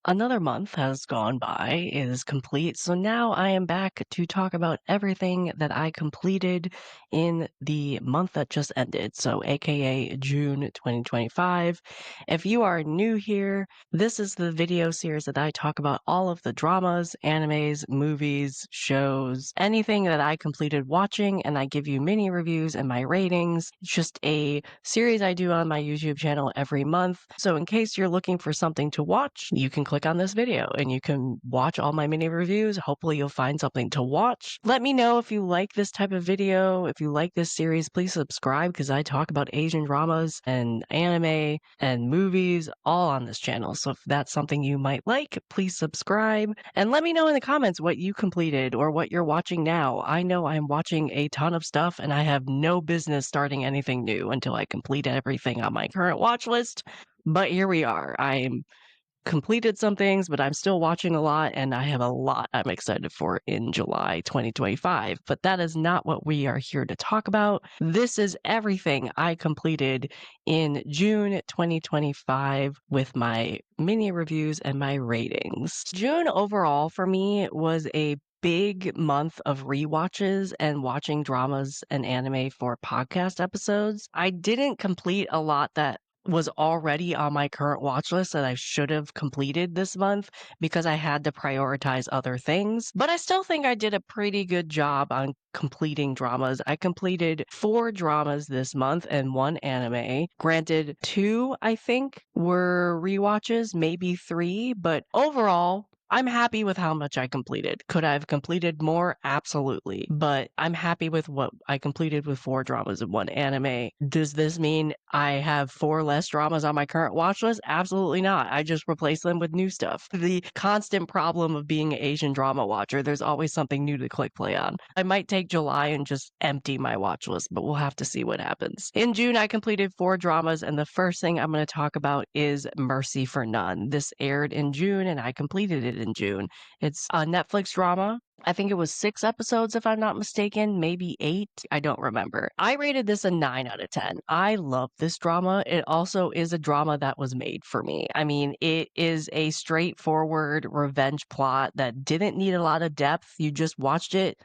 Another month has gone by, it is complete, so now I am back to talk about everything that I completed in the month that just ended, so aka June 2025. If you are new here, this is the video series that I talk about all of the dramas, animes, movies, shows, anything that I completed watching, and I give you mini reviews and my ratings. It's just a series I do on my YouTube channel every month, so in case you're looking for something to watch, you can click on this video and you can watch all my mini reviews. Hopefully you'll find something to watch. Let me know if you like this type of video. If you like this series, please subscribe because I talk about Asian dramas and anime and movies all on this channel. So if that's something you might like, please subscribe and let me know in the comments what you completed or what you're watching now. I know I'm watching a ton of stuff and I have no business starting anything new until I complete everything on my current watch list. But here we are. I'm completed some things, but I'm still watching a lot, and I have a lot I'm excited for in July 2025. But that is not what we are here to talk about. This is everything I completed in June 2025 with my mini reviews and my ratings. June overall for me was a big month of rewatches and watching dramas and anime for podcast episodes. I didn't complete a lot that was already on my current watch list that I should have completed this month because I had to prioritize other things. But I still think I did a pretty good job on completing dramas. I completed 4 dramas this month and 1 anime. Granted, 2, I think, were rewatches, maybe 3, but overall, I'm happy with how much I completed. Could I have completed more? Absolutely. But I'm happy with what I completed with 4 dramas and 1 anime. Does this mean I have 4 less dramas on my current watch list? Absolutely not. I just replace them with new stuff. The constant problem of being an Asian drama watcher, there's always something new to click play on. I might take July and just empty my watch list, but we'll have to see what happens. In June, I completed 4 dramas, and the first thing I'm going to talk about is Mercy for None. This aired in June, and I completed it in June. It's a Netflix drama. I think it was 6 episodes, if I'm not mistaken, maybe 8. I don't remember. I rated this a 9 out of 10. I love this drama. It also is a drama that was made for me. I mean, it is a straightforward revenge plot that didn't need a lot of depth. You just watched it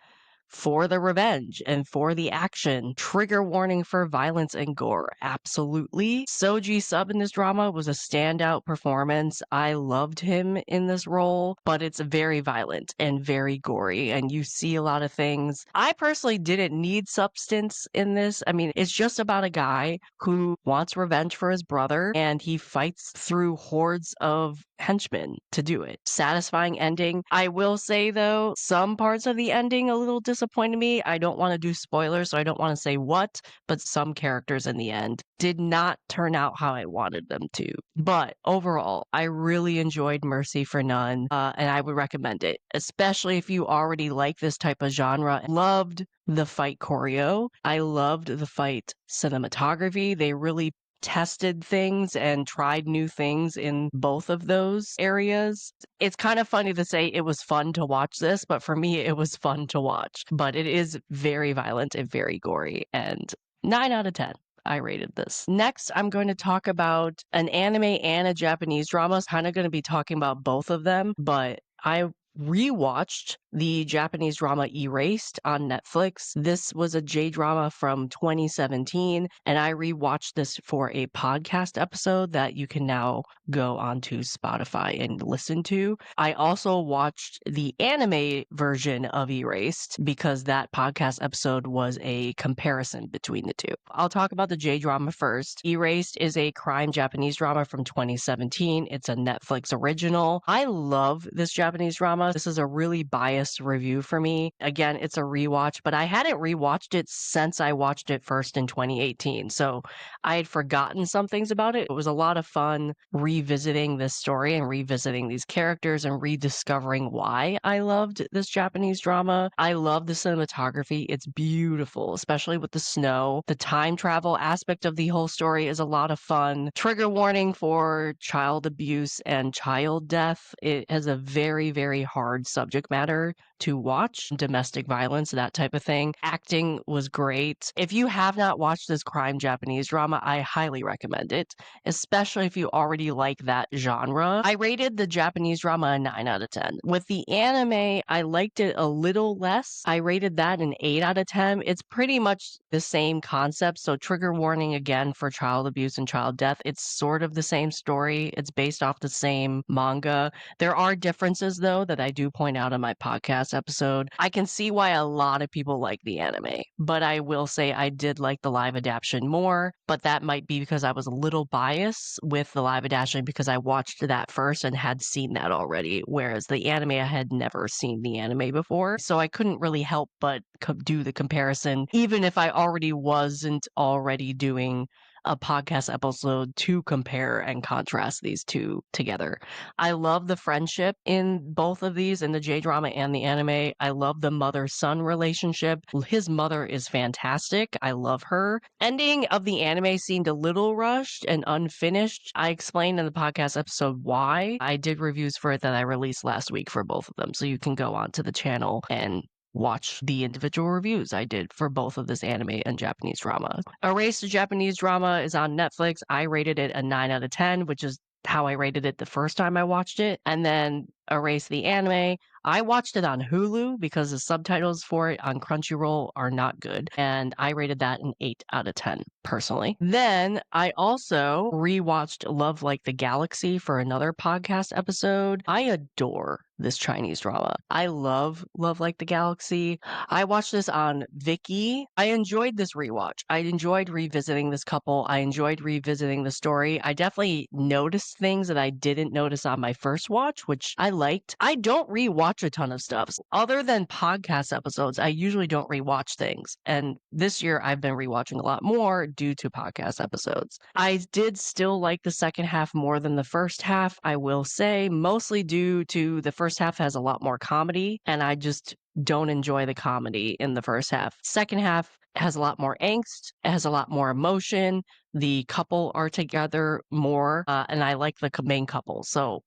for the revenge and for the action. Trigger warning for violence and gore. Absolutely. Soji Sub in this drama was a standout performance. I loved him in this role, but it's very violent and very gory, and you see a lot of things. I personally didn't need substance in this. I mean, it's just about a guy who wants revenge for his brother, and he fights through hordes of henchmen to do it. Satisfying ending. I will say though, some parts of the ending a little disappointed me. I don't want to do spoilers, so I don't want to say what, but some characters in the end did not turn out how I wanted them to. But overall, I really enjoyed Mercy for None, and I would recommend it, especially if you already like this type of genre. Loved the fight choreo. I loved the fight cinematography. They really tested things and tried new things in both of those areas. It's kind of funny to say it was fun to watch this, but for me, it was fun to watch. But it is very violent and very gory, and 9 out of 10. I rated this. Next, I'm going to talk about an anime and a Japanese drama. I'm kind of going to be talking about both of them, but I rewatched the Japanese drama Erased on Netflix. This was a J-drama from 2017, and I rewatched this for a podcast episode that you can now go onto Spotify and listen to. I also watched the anime version of Erased because that podcast episode was a comparison between the two. I'll talk about the J-drama first. Erased is a crime Japanese drama from 2017. It's a Netflix original. I love this Japanese drama. This is a really biased review for me. Again, it's a rewatch, but I hadn't rewatched it since I watched it first in 2018. So I had forgotten some things about it. It was a lot of fun revisiting this story and revisiting these characters and rediscovering why I loved this Japanese drama. I love the cinematography. It's beautiful, especially with the snow. The time travel aspect of the whole story is a lot of fun. Trigger warning for child abuse and child death. It has a very, very hard subject matter to watch, domestic violence, that type of thing. Acting was great. If you have not watched this crime Japanese drama, I highly recommend it, especially if you already like that genre. I rated the Japanese drama a 9 out of 10. With the anime, I liked it a little less. I rated that an 8 out of 10. It's pretty much the same concept, so trigger warning again for child abuse and child death. It's sort of the same story. It's based off the same manga. There are differences, though, that I do point out in my podcast episode. I can see why a lot of people like the anime, but I will say I did like the live adaptation more, but that might be because I was a little biased with the live adaptation because I watched that first and had seen that already, whereas the anime, I had never seen the anime before, so I couldn't really help but do the comparison, even if I wasn't already doing a podcast episode to compare and contrast these two together. I love the friendship in both of these, in the J-drama and the anime. I love the mother-son relationship. His mother is fantastic. I love her. Ending of the anime seemed a little rushed and unfinished. I explained in the podcast episode why. I did reviews for it that I released last week for both of them, so you can go onto the channel and watch the individual reviews I did for both of this anime and Japanese drama. Erase the Japanese drama is on Netflix. I rated it a 9 out of 10, which is how I rated it the first time I watched it. And then Erase the anime, I watched it on Hulu because the subtitles for it on Crunchyroll are not good. And I rated that an 8 out of 10, personally. Then I also rewatched Love Like the Galaxy for another podcast episode. I adore this Chinese drama. I love Love Like the Galaxy. I watched this on Viki. I enjoyed this rewatch. I enjoyed revisiting this couple. I enjoyed revisiting the story. I definitely noticed things that I didn't notice on my first watch, which I liked. I don't rewatch a ton of stuff. Other than podcast episodes, I usually don't rewatch things. And this year I've been rewatching a lot more due to podcast episodes. I did still like the second half more than the first half, I will say, mostly due to the first half has a lot more comedy, and I just don't enjoy the comedy in the first half. Second half has a lot more angst, it has a lot more emotion. The couple are together more, and I like the main couple. So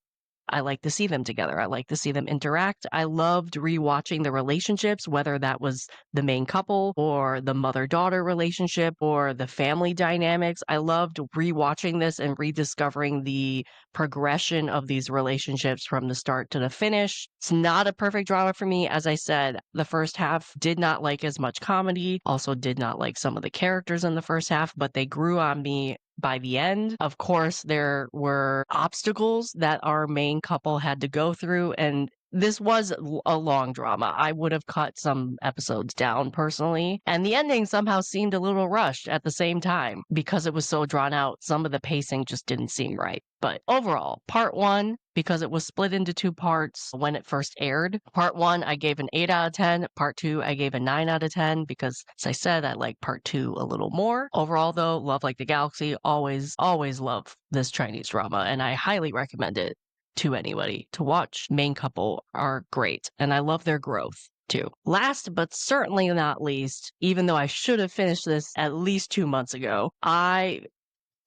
I like to see them together. I like to see them interact. I loved rewatching the relationships, whether that was the main couple or the mother-daughter relationship or the family dynamics. I loved rewatching this and rediscovering the progression of these relationships from the start to the finish. It's not a perfect drama for me. As I said, the first half did not like as much comedy, also did not like some of the characters in the first half, but they grew on me by the end. Of course, there were obstacles that our main couple had to go through, and this was a long drama. I would have cut some episodes down personally, and the ending somehow seemed a little rushed at the same time because it was so drawn out. Some of the pacing just didn't seem right. But overall, part one, because it was split into two parts when it first aired. Part one, I gave an 8 out of 10. Part two, I gave a 9 out of 10 because, as I said, I like part two a little more. Overall, though, Love Like the Galaxy, always love this Chinese drama, and I highly recommend it to anybody to watch. Main couple are great, and I love their growth too. Last but certainly not least, even though I should have finished this at least 2 months ago, I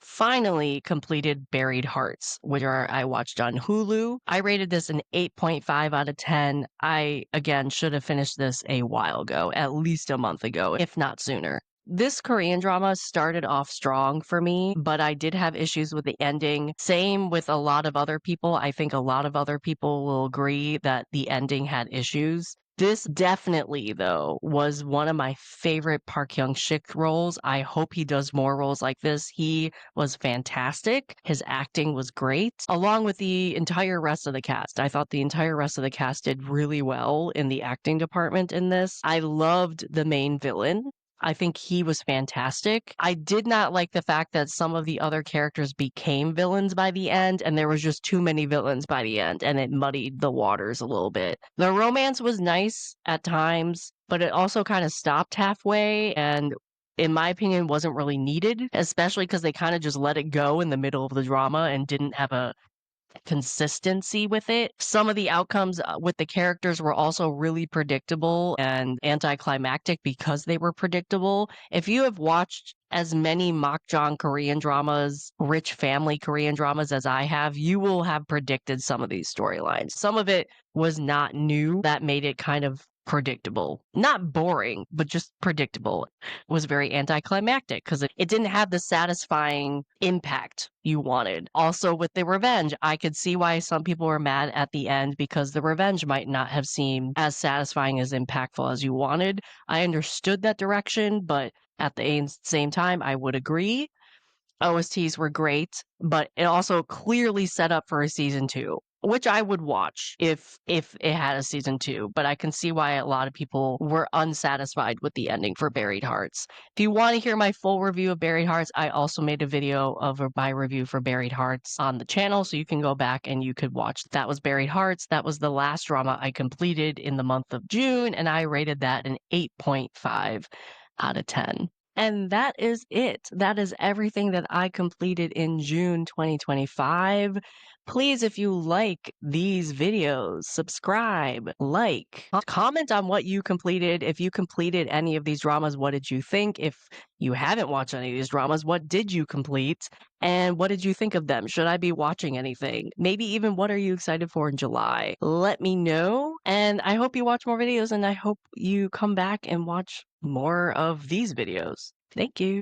finally completed Buried Hearts, which I watched on Hulu. I rated this an 8.5 out of 10. I, again, should have finished this a while ago, at least a month ago, if not sooner. This Korean drama started off strong for me, but I did have issues with the ending. Same with a lot of other people. I think a lot of other people will agree that the ending had issues. This definitely, though, was one of my favorite Park Hyung-sik roles. I hope he does more roles like this. He was fantastic. His acting was great, along with the entire rest of the cast. I thought the entire rest of the cast did really well in the acting department in this. I loved the main villain. I think he was fantastic. I did not like the fact that some of the other characters became villains by the end, and there was just too many villains by the end, and it muddied the waters a little bit. The romance was nice at times, but it also kind of stopped halfway, and in my opinion, wasn't really needed, especially because they kind of just let it go in the middle of the drama and didn't have a consistency with it. Some of the outcomes with the characters were also really predictable and anticlimactic because they were predictable. If you have watched as many Makjang Korean dramas, rich family Korean dramas as I have, you will have predicted some of these storylines. Some of it was not new, that made it kind of predictable. Not boring, but just predictable. It was very anticlimactic because it didn't have the satisfying impact you wanted. Also, with the revenge, I could see why some people were mad at the end because the revenge might not have seemed as satisfying, as impactful as you wanted. I understood that direction, but at the same time, I would agree. OSTs were great, but it also clearly set up for a season 2, which I would watch if it had a season 2, but I can see why a lot of people were unsatisfied with the ending for Buried Hearts. If you want to hear my full review of Buried Hearts, I also made a video of my review for Buried Hearts on the channel, so you can go back and you could watch. That was Buried Hearts. That was the last drama I completed in the month of June, and I rated that an 8.5 out of 10. And that is it. That is everything that I completed in June 2025. Please, if you like these videos, subscribe, like, comment on what you completed. If you completed any of these dramas, what did you think? If you haven't watched any of these dramas, what did you complete? And what did you think of them? Should I be watching anything? Maybe even what are you excited for in July? Let me know. And I hope you watch more videos, and I hope you come back and watch more of these videos. Thank you.